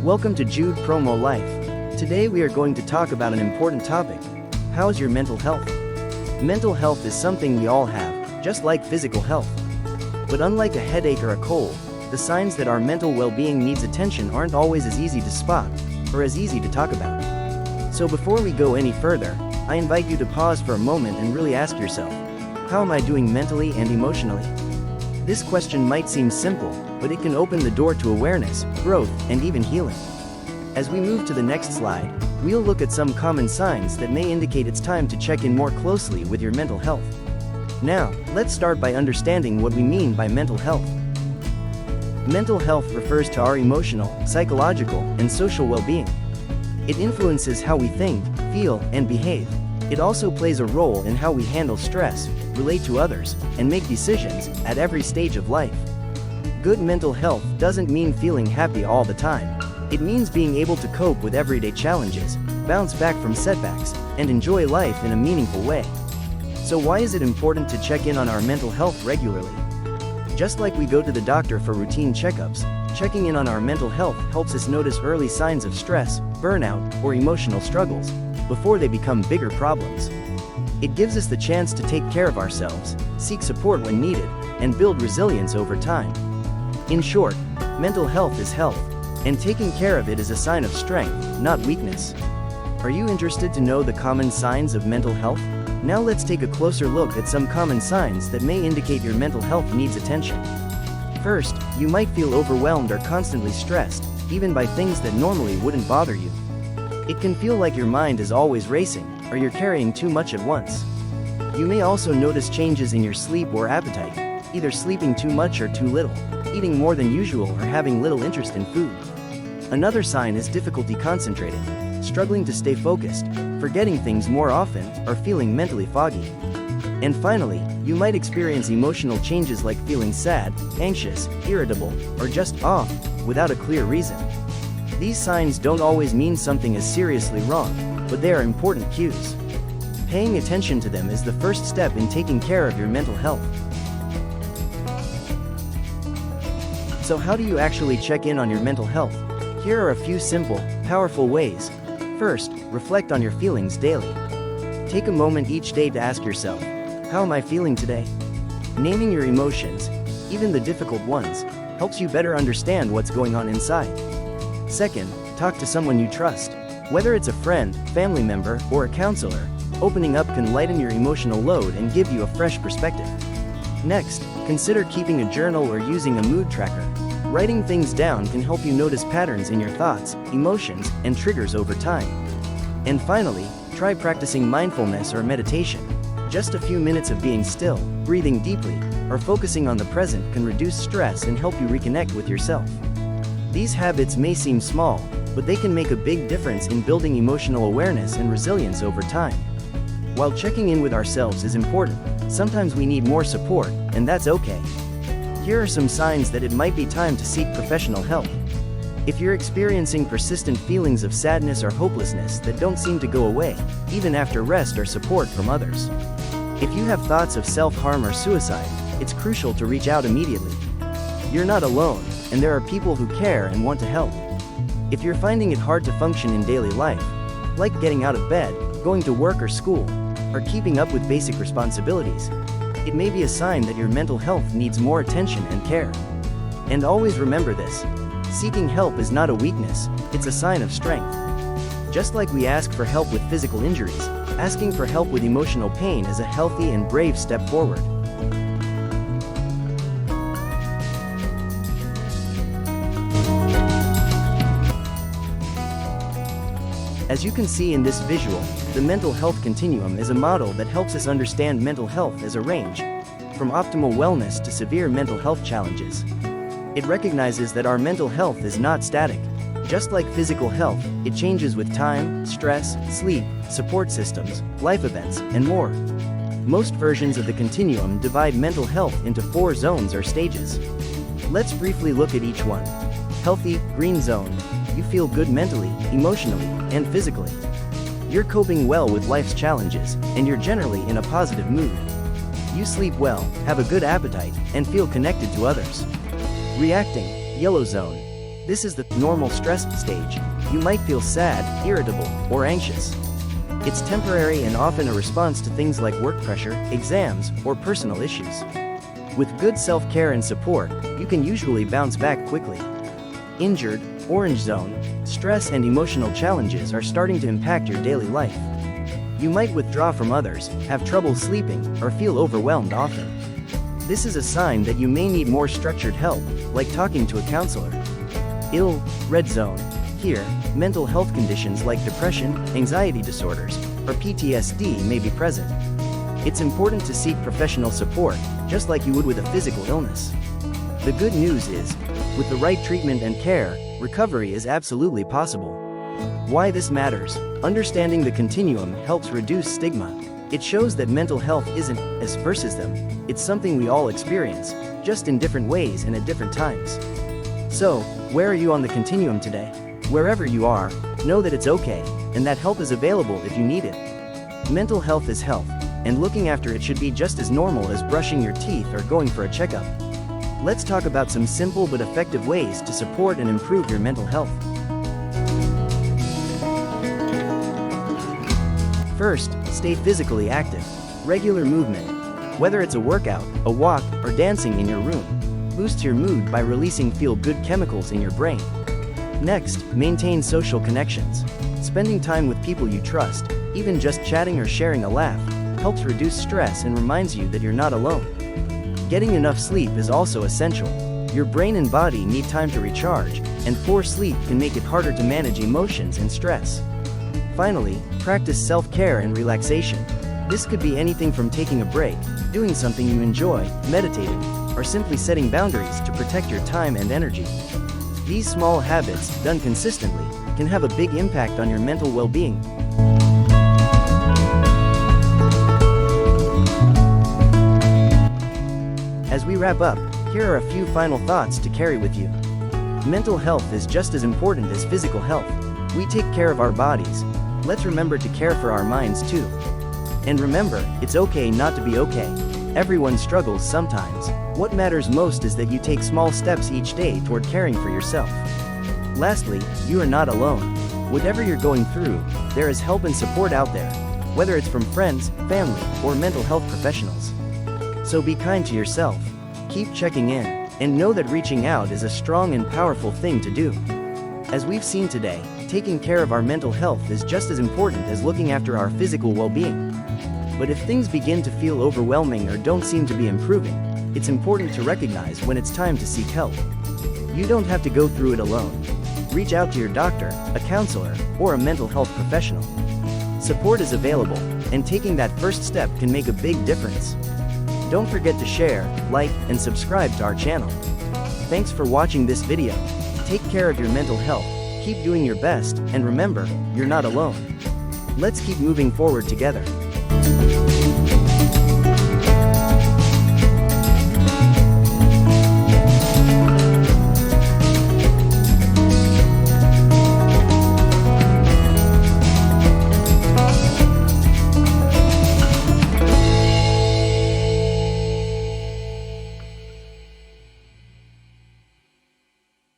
Welcome to Jude Promo Life. Today we are going to talk about an important topic. How's your mental health? Mental health is something we all have, just like physical health. But unlike a headache or a cold, the signs that our mental well-being needs attention aren't always as easy to spot, or as easy to talk about. So before we go any further, I invite you to pause for a moment and really ask yourself, how am I doing mentally and emotionally? This question might seem simple, but it can open the door to awareness, growth, and even healing. As we move to the next slide, we'll look at some common signs that may indicate it's time to check in more closely with your mental health. Now, let's start by understanding what we mean by mental health. Mental health refers to our emotional, psychological, and social well-being. It influences how we think, feel, and behave. It also plays a role in how we handle stress, relate to others, and make decisions at every stage of life. Good mental health doesn't mean feeling happy all the time. It means being able to cope with everyday challenges, bounce back from setbacks, and enjoy life in a meaningful way. So why is it important to check in on our mental health regularly? Just like we go to the doctor for routine checkups, checking in on our mental health helps us notice early signs of stress, burnout, or emotional struggles before they become bigger problems. It gives us the chance to take care of ourselves, seek support when needed, and build resilience over time. In short, mental health is health, and taking care of it is a sign of strength, not weakness. Are you interested to know the common signs of mental health? Now let's take a closer look at some common signs that may indicate your mental health needs attention. First, you might feel overwhelmed or constantly stressed, even by things that normally wouldn't bother you. It can feel like your mind is always racing, or you're carrying too much at once. You may also notice changes in your sleep or appetite, either sleeping too much or too little, eating more than usual, or having little interest in food. Another sign is difficulty concentrating, struggling to stay focused, forgetting things more often, or feeling mentally foggy. And finally, you might experience emotional changes like feeling sad, anxious, irritable, or just off, without a clear reason. These signs don't always mean something is seriously wrong, but they are important cues. Paying attention to them is the first step in taking care of your mental health. So how do you actually check in on your mental health? Here are a few simple, powerful ways. First, reflect on your feelings daily. Take a moment each day to ask yourself, how am I feeling today? Naming your emotions, even the difficult ones, helps you better understand what's going on inside. Second, talk to someone you trust. Whether it's a friend, family member, or a counselor, opening up can lighten your emotional load and give you a fresh perspective. Next, consider keeping a journal or using a mood tracker. Writing things down can help you notice patterns in your thoughts, emotions, and triggers over time. And finally, try practicing mindfulness or meditation. Just a few minutes of being still, breathing deeply, or focusing on the present can reduce stress and help you reconnect with yourself. These habits may seem small, but they can make a big difference in building emotional awareness and resilience over time. While checking in with ourselves is important, sometimes we need more support, and that's okay. Here are some signs that it might be time to seek professional help. If you're experiencing persistent feelings of sadness or hopelessness that don't seem to go away, even after rest or support from others. If you have thoughts of self-harm or suicide, it's crucial to reach out immediately. You're not alone, and there are people who care and want to help. If you're finding it hard to function in daily life, like getting out of bed, going to work or school, or keeping up with basic responsibilities, it may be a sign that your mental health needs more attention and care. And always remember this: seeking help is not a weakness, it's a sign of strength. Just like we ask for help with physical injuries, asking for help with emotional pain is a healthy and brave step forward. As you can see in this visual, the mental health continuum is a model that helps us understand mental health as a range, from optimal wellness to severe mental health challenges. It recognizes that our mental health is not static. Just like physical health, it changes with time, stress, sleep, support systems, life events, and more. Most versions of the continuum divide mental health into 4 zones or stages. Let's briefly look at each one. Healthy, green zone. You feel good mentally, emotionally, and physically. You're coping well with life's challenges, and you're generally in a positive mood. You sleep well, have a good appetite, and feel connected to others. Reacting, yellow zone. This is the normal stress stage. You might feel sad, irritable, or anxious. It's temporary and often a response to things like work pressure, exams, or personal issues. With good self-care and support, you can usually bounce back quickly. Injured, orange zone, stress and emotional challenges are starting to impact your daily life. You might withdraw from others, have trouble sleeping, or feel overwhelmed often. This is a sign that you may need more structured help, like talking to a counselor. Ill, red zone. Here, mental health conditions like depression, anxiety disorders, or PTSD may be present. It's important to seek professional support, just like you would with a physical illness. The good news is, with the right treatment and care, recovery is absolutely possible. Why this matters: understanding the continuum helps reduce stigma. It shows that mental health isn't us versus them, it's something we all experience, just in different ways and at different times. So, where are you on the continuum today? Wherever you are, know that it's okay, and that help is available if you need it. Mental health is health, and looking after it should be just as normal as brushing your teeth or going for a checkup. Let's talk about some simple but effective ways to support and improve your mental health. First, stay physically active. Regular movement, whether it's a workout, a walk, or dancing in your room, boosts your mood by releasing feel-good chemicals in your brain. Next, maintain social connections. Spending time with people you trust, even just chatting or sharing a laugh, helps reduce stress and reminds you that you're not alone. Getting enough sleep is also essential. Your brain and body need time to recharge, and poor sleep can make it harder to manage emotions and stress. Finally, practice self-care and relaxation. This could be anything from taking a break, doing something you enjoy, meditating, or simply setting boundaries to protect your time and energy. These small habits, done consistently, can have a big impact on your mental well-being. As we wrap up, here are a few final thoughts to carry with you. Mental health is just as important as physical health. We take care of our bodies. Let's remember to care for our minds too. And remember, it's okay not to be okay. Everyone struggles sometimes. What matters most is that you take small steps each day toward caring for yourself. Lastly, you are not alone. Whatever you're going through, there is help and support out there, whether it's from friends, family, or mental health professionals. So be kind to yourself, keep checking in, and know that reaching out is a strong and powerful thing to do. As we've seen today, taking care of our mental health is just as important as looking after our physical well-being. But if things begin to feel overwhelming or don't seem to be improving, it's important to recognize when it's time to seek help. You don't have to go through it alone. Reach out to your doctor, a counselor, or a mental health professional. Support is available, and taking that first step can make a big difference. Don't forget to share, like, and subscribe to our channel. Thanks for watching this video. Take care of your mental health, keep doing your best, and remember, you're not alone. Let's keep moving forward together.